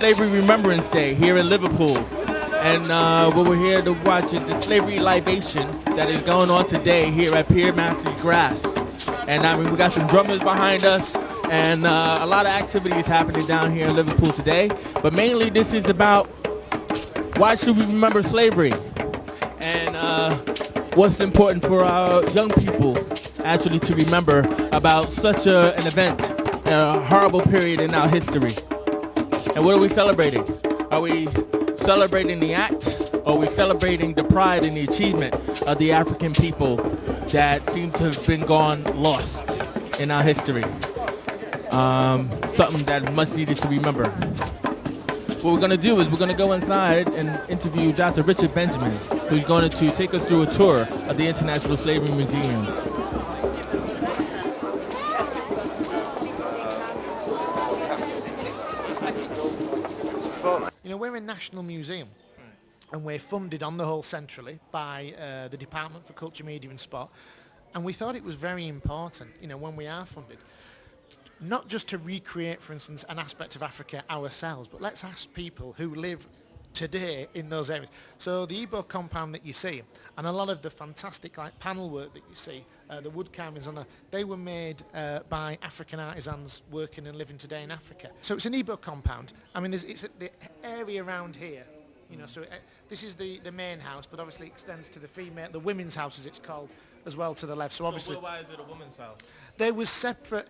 Slavery Remembrance Day here in Liverpool. And what we're here to watch is the slavery libation that is going on today here at Pier Master's Grass. And I mean, we got some drummers behind us and a lot of activities happening down here in Liverpool today. But mainly this is about why should we remember slavery? And what's important for our young people actually to remember about such an event, a horrible period in our history. And what are we celebrating? Are we celebrating the act? Or are we celebrating the pride and the achievement of the African people that seem to have been gone lost in our history? Something that much needed to remember. What we're going to do is we're going to go inside and interview Dr. Richard Benjamin, who's going to take us through a tour of the International Slavery Museum. You know, we're a national museum, and we're funded on the whole centrally by the Department for Culture, Media and Sport, and we thought it was very important, you know, when we are funded, not just to recreate, for instance, an aspect of Africa ourselves, but let's ask people who live today in those areas. So the Igbo compound that you see, and a lot of the fantastic like panel work that you see, the wood carvings on they were made by African artisans working and living today in Africa. So it's an Igbo compound. I mean, it's the area around here, you know. So this is the main house, but obviously extends to the women's house, as it's called, as well to the left. So obviously, why is it a women's house? There was separate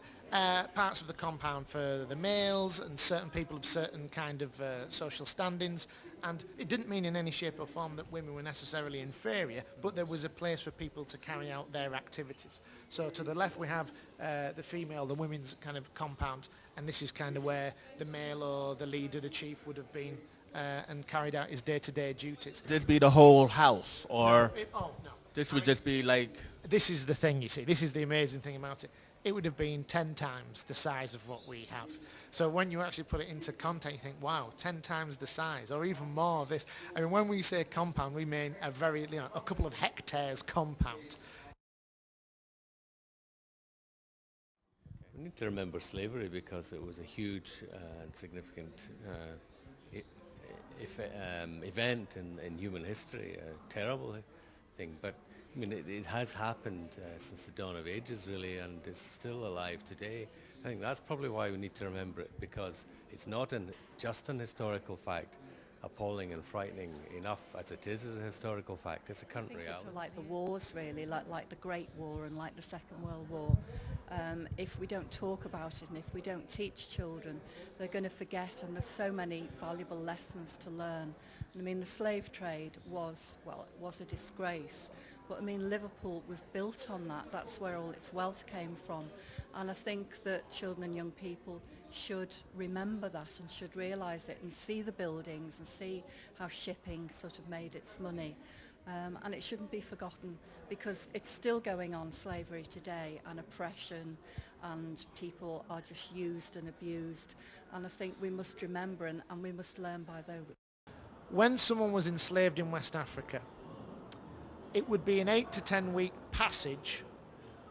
parts of the compound for the males and certain people of certain kind of social standings, and it didn't mean in any shape or form that women were necessarily inferior, but there was a place for people to carry out their activities. So to the left we have the women's kind of compound, and this is kind of where the male or the leader, the chief, would have been and carried out his day-to-day duties. This be the whole house, or no. This would just be like... This is the thing, you see. This is the amazing thing about it. It would have been 10 times the size of what we have. So when you actually put it into context, you think, wow, 10 times the size, or even more of this. I mean, when we say compound, we mean a couple of hectares compound. We need to remember slavery because it was a huge and significant event in human history, a terrible thing. But I mean, it has happened since the dawn of ages, really, and is still alive today. I think that's probably why we need to remember it, because it's not just an historical fact, appalling and frightening enough as it is as a historical fact. It's a current reality. Sort of like the wars, really, like the Great War and like the Second World War. If we don't talk about it and if we don't teach children, they're going to forget, and there's so many valuable lessons to learn. I mean, the slave trade was a disgrace. But I mean, Liverpool was built on that. That's where all its wealth came from. And I think that children and young people should remember that and should realise it and see the buildings and see how shipping sort of made its money. And it shouldn't be forgotten, because it's still going on, slavery today, and oppression, and people are just used and abused. And I think we must remember and we must learn by those. When someone was enslaved in West Africa, it would be an 8 to 10 week passage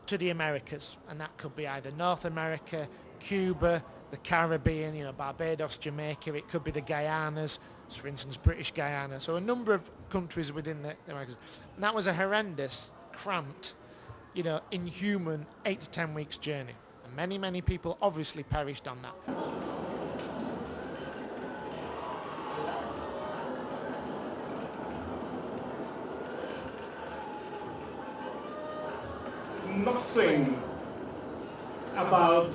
to the Americas, and that could be either North America, Cuba, the Caribbean, you know, Barbados, Jamaica. It could be the Guyanas, so for instance, British Guyana. So a number of countries within the Americas. And that was a horrendous, cramped, you know, inhuman 8 to 10 weeks journey. And many, many people obviously perished on that. Nothing about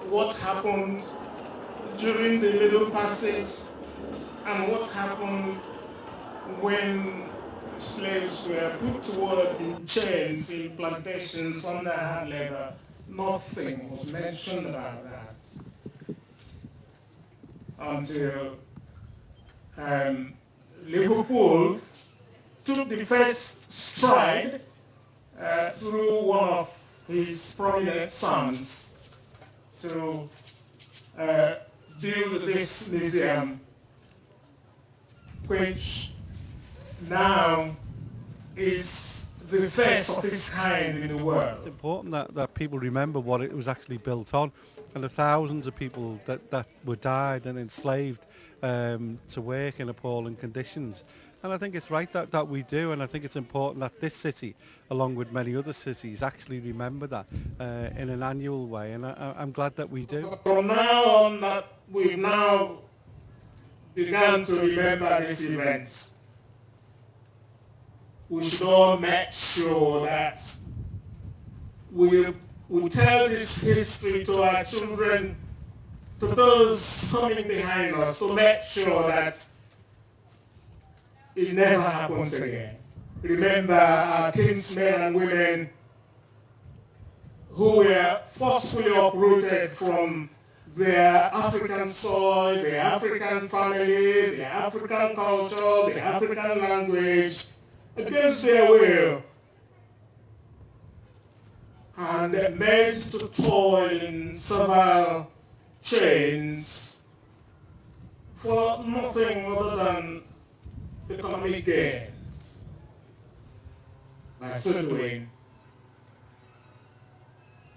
what happened during the Middle Passage and what happened when slaves were put to work in chains in plantations under hard labor. Nothing was mentioned about that until Liverpool took the first stride through one of his prominent sons to build this museum, which now is the first of its kind in the It's world. important that people remember what it was actually built on, and the thousands of people that were died and enslaved to work in appalling conditions. And I think it's right that we do, and I think it's important that this city, along with many other cities, actually remember that in an annual way, and I'm glad that we do. From now on, that we've now begun to remember these events, we should all make sure that we tell this history to our children, to those coming behind us, to make sure that it never happens again. Remember our kinsmen and women who were forcefully uprooted from their African soil, their African family, their African culture, their African language, against their will, and made to toil in several chains for nothing other than economic gains. By so doing,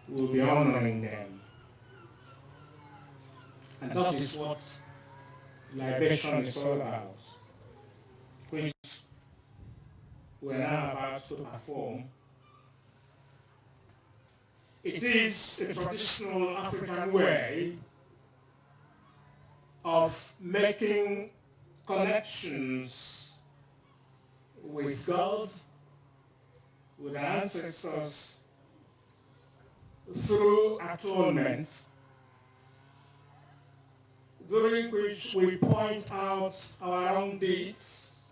we'll be honoring them. And that is what libation is all about, which we're now about to perform. It is a traditional African way of making connections with God, with our ancestors, through atonement, during which we point out our wrong deeds,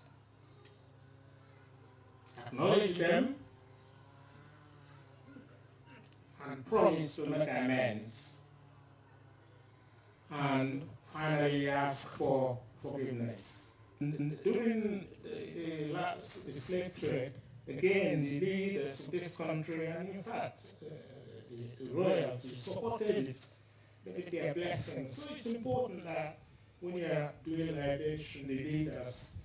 acknowledge them, and promise to make amends, and finally ask for forgiveness. And during the slave trade, again, the leaders of this country, and in fact, the royalty supported it, gave their blessings. So it's important that when you are doing libation, the leaders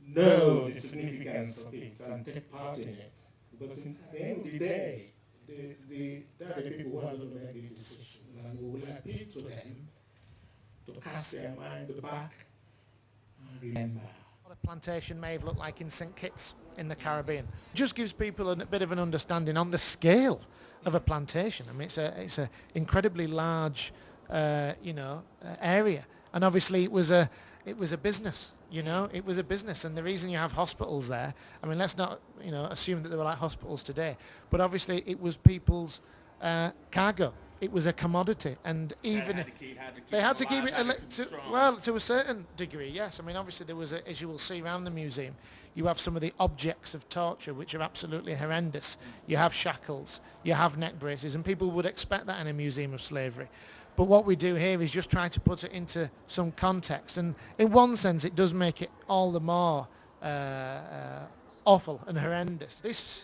know the significance of it and take part in it. Because at the end of the day, they're the people who are going to make the decision, and we will appeal to them to cast their mind back and remember. What a plantation may have looked like in St. Kitts in the Caribbean. Just gives people a bit of an understanding on the scale of a plantation. I mean, it's a incredibly large, area, and obviously it was a business. It was a business, and the reason you have hospitals there, I mean, let's not, assume that they were like hospitals today, but obviously it was people's cargo. It was a commodity, and even they had to keep it to a certain degree. Yes, I mean, obviously there was, as you will see around the museum, you have some of the objects of torture which are absolutely horrendous. You have shackles, you have neck braces, and people would expect that in a museum of slavery. But what we do here is just try to put it into some context, and in one sense it does make it all the more awful and horrendous. This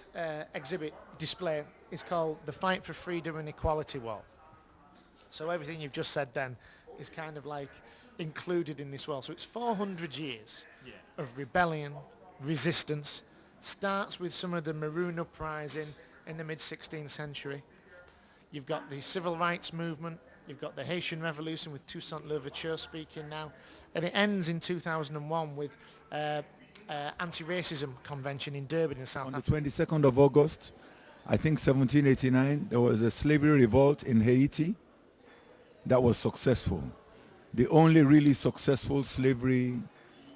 exhibit display is called The Fight for Freedom and Equality Wall. So everything you've just said then is kind of like included in this wall. So it's 400 years of rebellion, resistance, starts with some of the Maroon uprising in the mid-16th century. You've got the civil rights movement, you've got the Haitian Revolution with Toussaint Louverture speaking now, and it ends in 2001 with anti-racism convention in Durban in South Africa. On the 22nd of August, I think 1789, there was a slavery revolt in Haiti that was successful. The only really successful slavery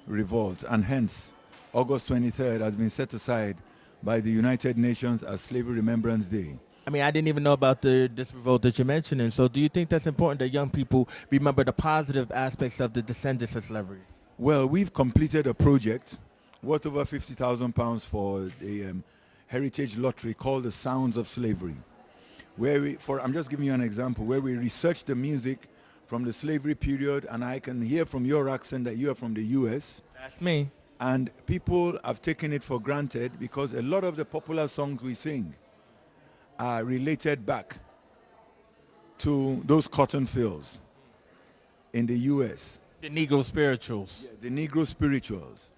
revolt, and hence August 23rd has been set aside by the United Nations as Slavery Remembrance Day. I mean, I didn't even know about this revolt that you're mentioning. So do you think that's important that young people remember the positive aspects of the descendants of slavery? Well, we've completed a project worth over £50,000 for the heritage lottery called The Sounds of Slavery, where I'm just giving you an example, where we researched the music from the slavery period, and I can hear from your accent that you are from the US. That's me. And people have taken it for granted because a lot of the popular songs we sing are related back to those cotton fields in the US. The Negro spirituals. Yeah, the Negro spirituals.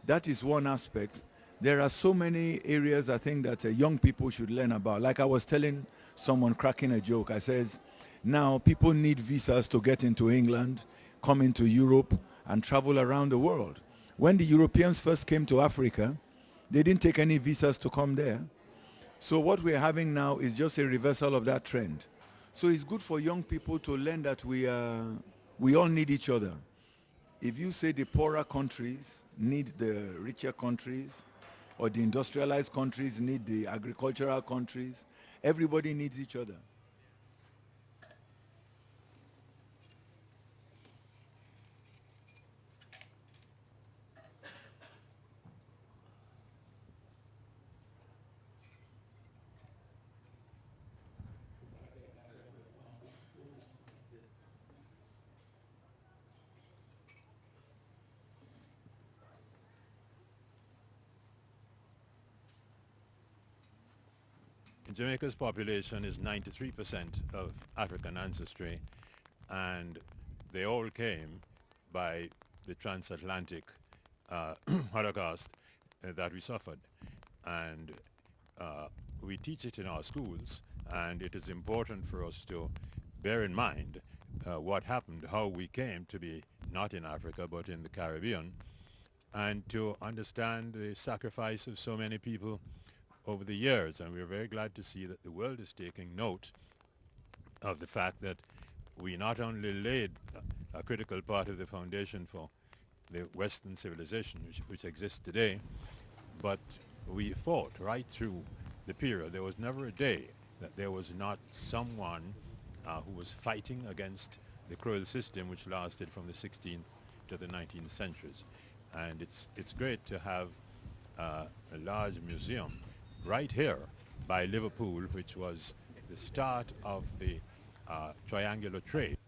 That is one aspect. There are so many areas I think that young people should learn about. Like I was telling someone, cracking a joke, I says, now people need visas to get into England, come into Europe, and travel around the world. When the Europeans first came to Africa, they didn't take any visas to come there. So what we're having now is just a reversal of that trend. So it's good for young people to learn that we all need each other. If you say the poorer countries need the richer countries, or the industrialized countries need the agricultural countries, everybody needs each other. Jamaica's population is 93% of African ancestry, and they all came by the transatlantic Holocaust that we suffered. And we teach it in our schools, and it is important for us to bear in mind what happened, how we came to be not in Africa but in the Caribbean, and to understand the sacrifice of so many people over the years. And we're very glad to see that the world is taking note of the fact that we not only laid a critical part of the foundation for the Western civilization which exists today, but we fought right through the period. There was never a day that there was not someone who was fighting against the cruel system which lasted from the 16th to the 19th centuries. And it's great to have a large museum right here by Liverpool, which was the start of the triangular trade.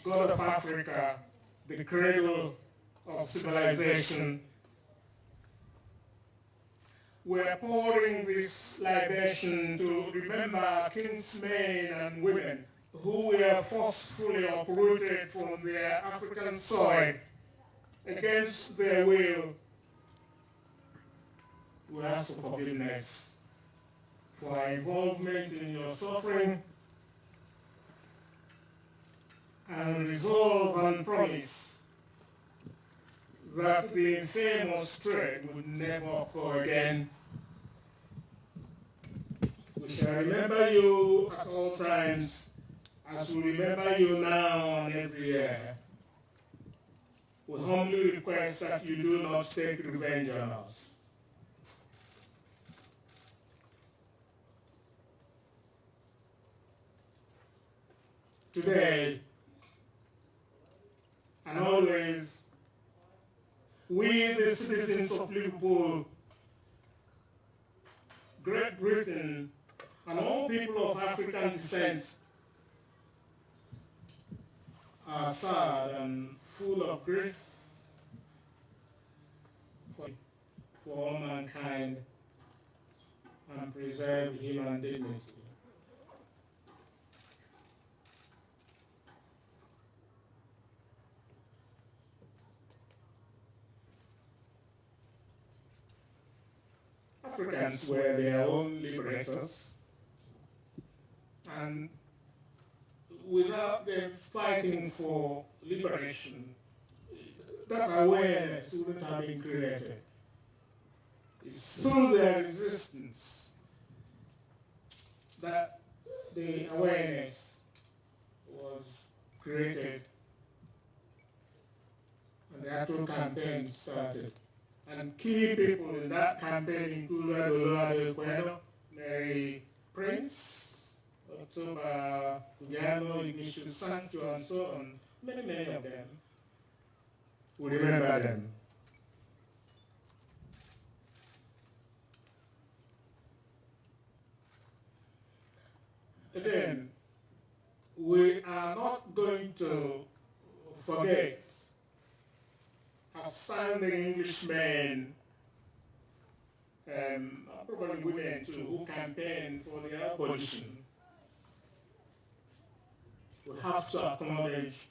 God of Africa, the cradle of civilization, we're pouring this libation to remember kinsmen and women who were forcefully uprooted from their African soil against their will. We ask for forgiveness for our involvement in your suffering, and resolve and promise that the infamous trade would never occur again. We shall remember you at all times, as we remember you now and every year. We humbly request that you do not take revenge on us. Today, and always, we, the citizens of Liverpool, Great Britain, and all people of African descent are sad and full of grief for all mankind and preserve human dignity. Africans were their own liberators, and without them fighting for liberation, that awareness wouldn't have been created. It's through their resistance that the awareness was created and the actual campaign started. And key people in that campaign included Olade Kweno, Mary Prince, October Gugliano, Ignatius Sancho, and so on. Many of them. We remember them. Again, we are not going to forget outstanding Englishmen, probably women too, who campaigned for their abolition. We have to acknowledge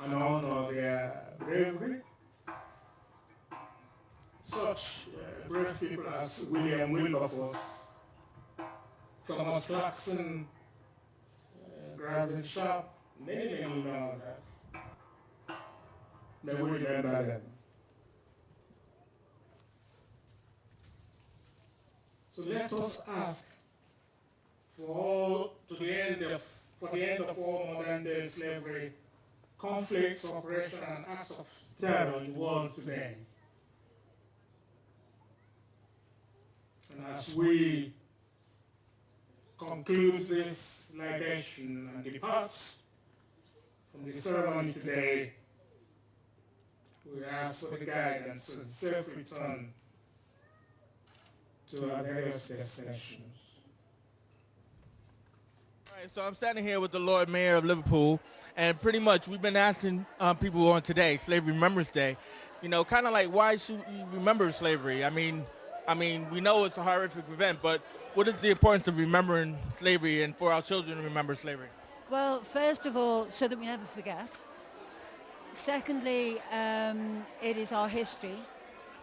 and honor their bravery, such brave people as William Wilberforce, Thomas Clarkson, Gravin Sharp, many others. May we remember them. So let us ask for the end of all modern-day slavery, conflicts, oppression, and acts of terror in the world today. And as we conclude this libation and depart from the ceremony today, we ask for the guidance and safe return to our various destinations. All right, so I'm standing here with the Lord Mayor of Liverpool, and pretty much we've been asking people on today, Slavery Remembrance Day, you know, kind of like, why should we remember slavery? I mean, we know it's a horrific event, but what is the importance of remembering slavery and for our children to remember slavery? Well, first of all, so that we never forget. Secondly, it is our history,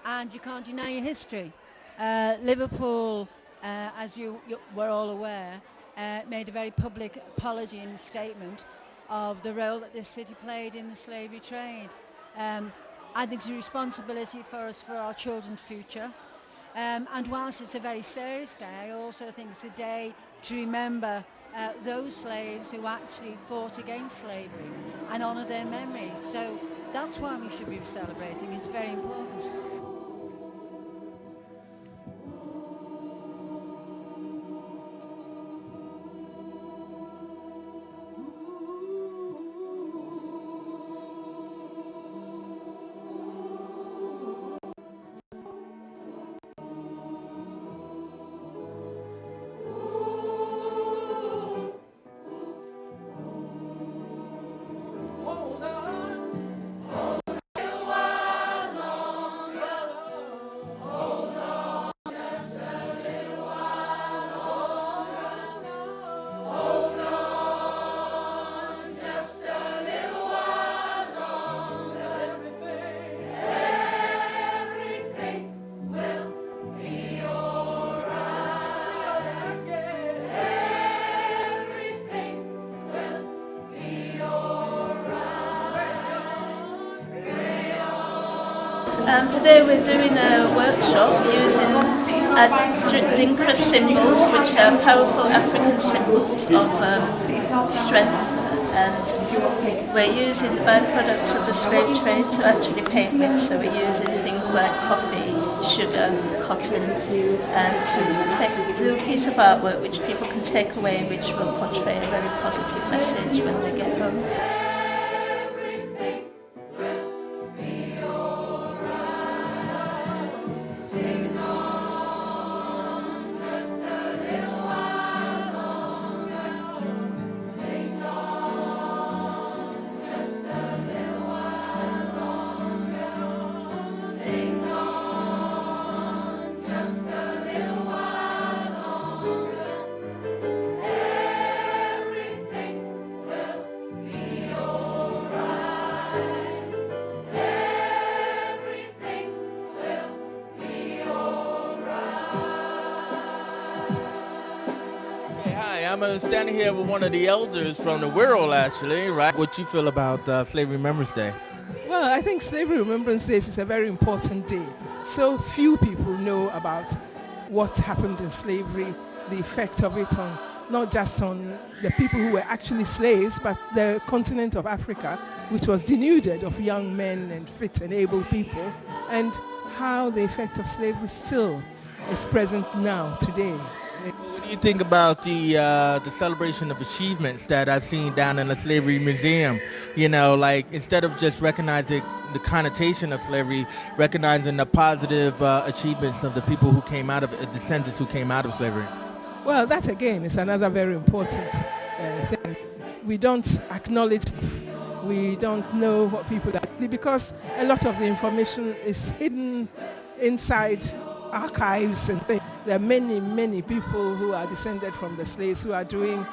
and you can't deny your history. Liverpool, as you were all aware, made a very public apology and statement of the role that this city played in the slavery trade. I think it's a responsibility for us, for our children's future. And whilst it's a very serious day, I also think it's a day to remember those slaves who actually fought against slavery and honour their memories. So that's why we should be celebrating. It's very important. Today we're doing a workshop using Adinkra symbols, which are powerful African symbols of strength, and we're using byproducts of the slave trade to actually paint with. So we're using things like coffee, sugar, cotton, and to do a piece of artwork which people can take away, which will portray a very positive message when they get home. I'm standing here with one of the elders from the world, actually, right? What you feel about Slavery Remembrance Day? Well, I think Slavery Remembrance Day is a very important day. So few people know about what happened in slavery, the effect of it on not just on the people who were actually slaves, but the continent of Africa, which was denuded of young men and fit and able people, and how the effect of slavery still is present now, today. What do you think about the celebration of achievements that I've seen down in the Slavery Museum? You know, like instead of just recognizing the connotation of slavery, recognizing the positive achievements of the people who came out of it, descendants who came out of slavery. Well, that again is another very important thing. We don't acknowledge, we don't know what people are, because a lot of the information is hidden inside archives and things. There are many, many people who are descended from the slaves who are doing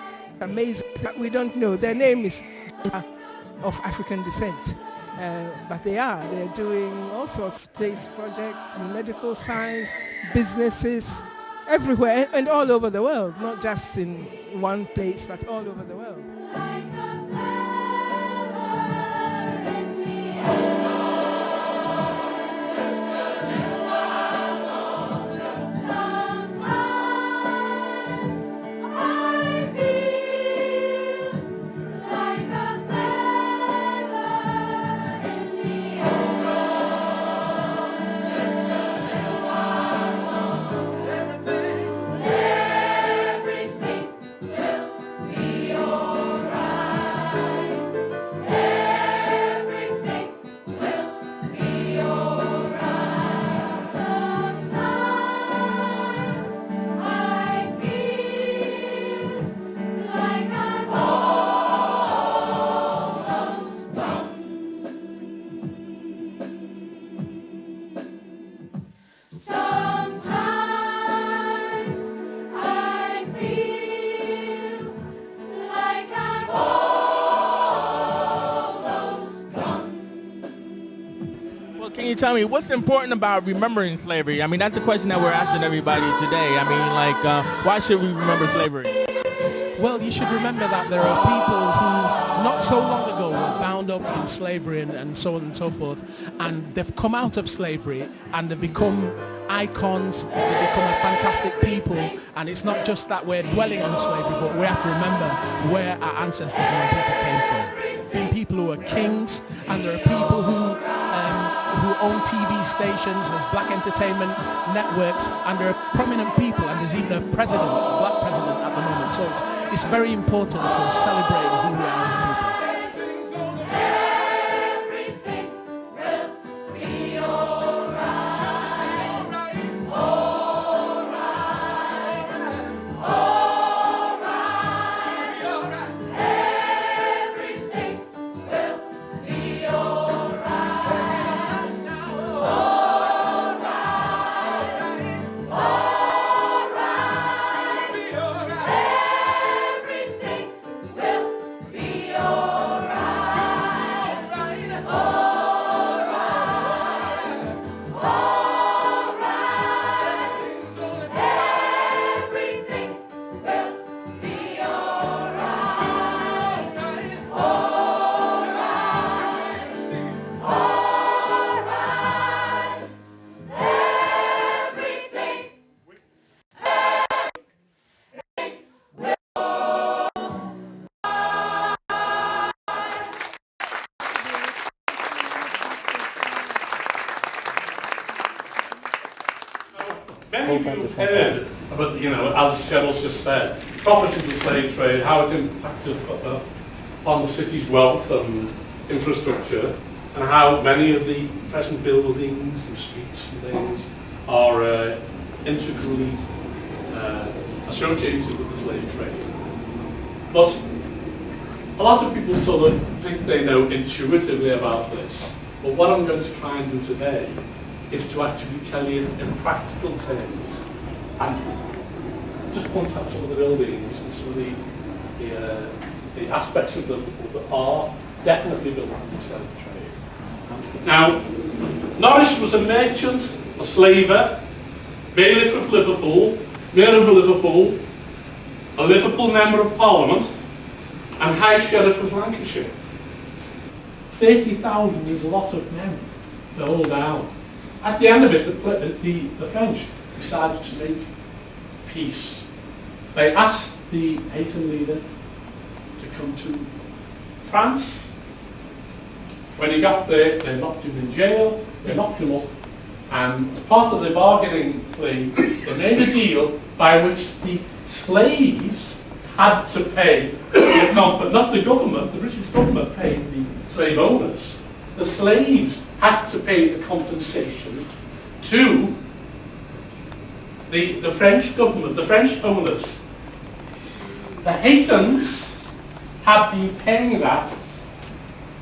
amazing, we don't know. Their name is of African descent. but they're doing all sorts of space projects, medical science, businesses, everywhere and all over the world, not just in one place, but all over the world. Can you tell me what's important about remembering slavery? I mean, that's the question that we're asking everybody today. I mean, like, why should we remember slavery? Well, you should remember that there are people who not so long ago were bound up in slavery and so on and so forth, and they've come out of slavery and they've become icons, they've become a fantastic people, and it's not just that we're dwelling on slavery, but we have to remember where our ancestors and our people came from. Being people who are kings, and there are people who own TV stations, there's black entertainment networks, and there are prominent people, and there's even a president, a black president at the moment. So it's very important to celebrate who we are as a people. Many of you have heard about, as Cheryl's just said, profits of the slave trade, how it impacted on the city's wealth and infrastructure, and how many of the present buildings and streets and things are integrally associated with the slave trade. But a lot of people sort of think they know intuitively about this, but what I'm going to try and do today is to actually tell you in practical terms and just point out some of the buildings and some of the aspects of Liverpool that are definitely built on the slave trade. Now, Norris was a merchant, a slaver, bailiff of Liverpool, mayor of Liverpool, a Liverpool member of Parliament, and High Sheriff of Lancashire. 30,000 is a lot of men to hold down. At the end of it, the French decided to make peace. They asked the Haitian leader to come to France. When he got there, they locked him in jail, they locked him up, and as part of the bargaining plea, they made a deal by which the slaves had to pay, not the government, the British government paid the slave owners. The slaves had to pay the compensation to the French government, the French owners. The Haitians had been paying that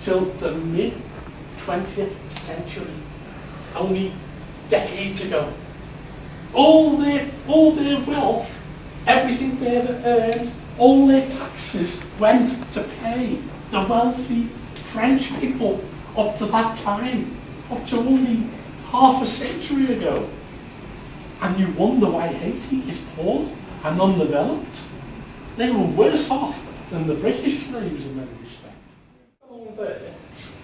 till the mid-20th century, only decades ago. All their wealth, everything they ever earned, all their taxes went to pay the wealthy French people up to that time, up to only half a century ago. And you wonder why Haiti is poor and undeveloped. They were worse off than the British slaves in many respects. Along there,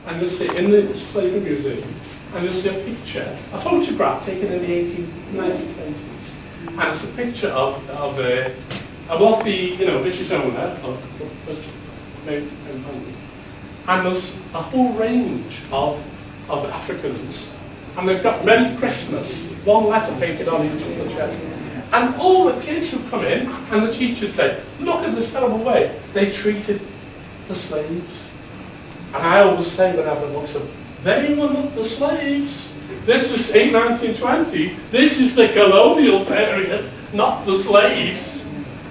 and you'll see in the Slavery Museum, and you'll see a picture, a photograph taken in the 1920s. And it's a picture of a wealthy, British owner of family. And there's a whole range of Africans. And they've got Merry Christmas, one letter painted on each of the chest. And all the kids who come in, and the teachers say, look at this terrible way they treated the slaves. And I always say when I have a book, they were not the slaves. This is 1920. This is the colonial period, not the slaves.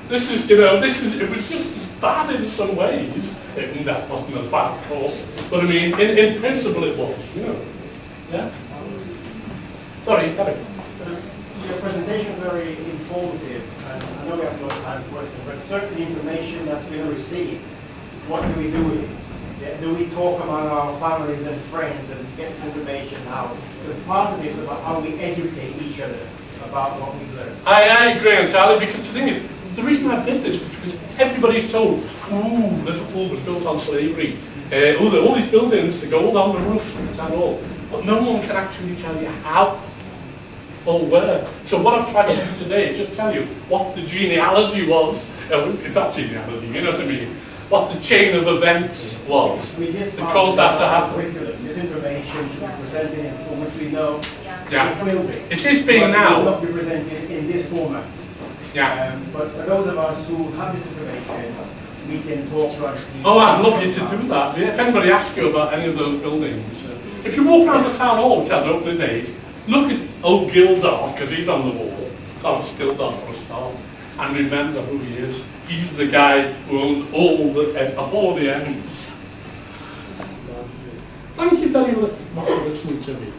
This is, it was just as bad in some ways. That wasn't as bad, of course. But I mean, in principle it was, Yeah? Sorry, Kevin. Your presentation was very informative, and I know we have no time for questions, but certain information that we receive, what do we do with it? Yeah, do we talk among our families and friends and get this information out? Because part of it is about how we educate each other about what we learn. I agree entirely, because the thing is, the reason I did this was because everybody's told, Liverpool was built on slavery. All these buildings, the gold on the roof and all. But no one can actually tell you how or where. So what I've tried to do today is just tell you what the genealogy was. It's not genealogy, you know what I mean? What the chain of events was that caused that to happen. This information should be presented in school, which we know it will be. It is being now. It will not be presented in this format. But for those of us who have this information, we can talk about it. Oh, I'd love you to do that. If anybody asks you about any of those buildings, if you walk around the town hall, which has opening days, look at old Gildar, because he's on the wall. Thomas Gildar for a start. And remember who he is. He's the guy who owned all the ends. Thank you very much for listening to me.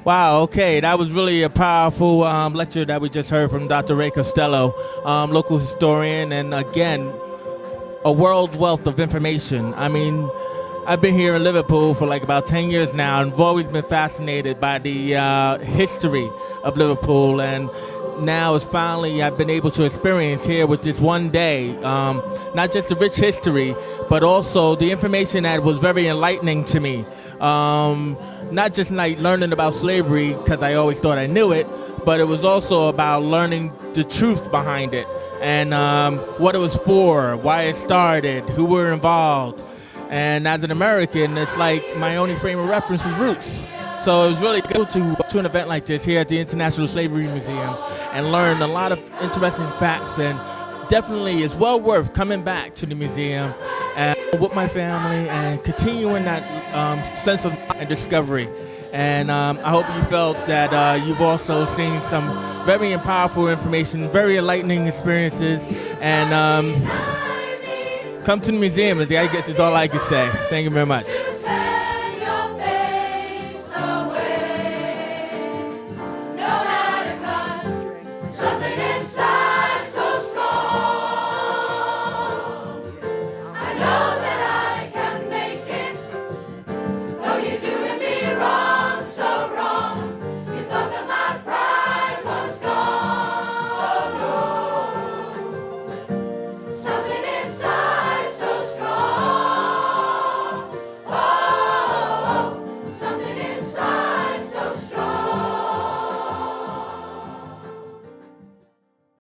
Wow, okay, that was really a powerful lecture that we just heard from Dr. Ray Costello, local historian, and again, a world wealth of information. I mean, I've been here in Liverpool for like about 10 years now, and I've always been fascinated by the history of Liverpool, and now it's finally I've been able to experience here with this one day, not just the rich history, but also the information that was very enlightening to me. Not just like learning about slavery because I always thought I knew it, but it was also about learning the truth behind it and what it was for, why it started, who were involved. And as an American, it's like my only frame of reference was roots. So it was really good to an event like this here at the International Slavery Museum and learn a lot of interesting facts, and definitely it's well worth coming back to the museum and with my family and continuing that sense of discovery. And I hope you felt that you've also seen some very powerful information, very enlightening experiences, and come to the museum, I guess is all I can say. Thank you very much.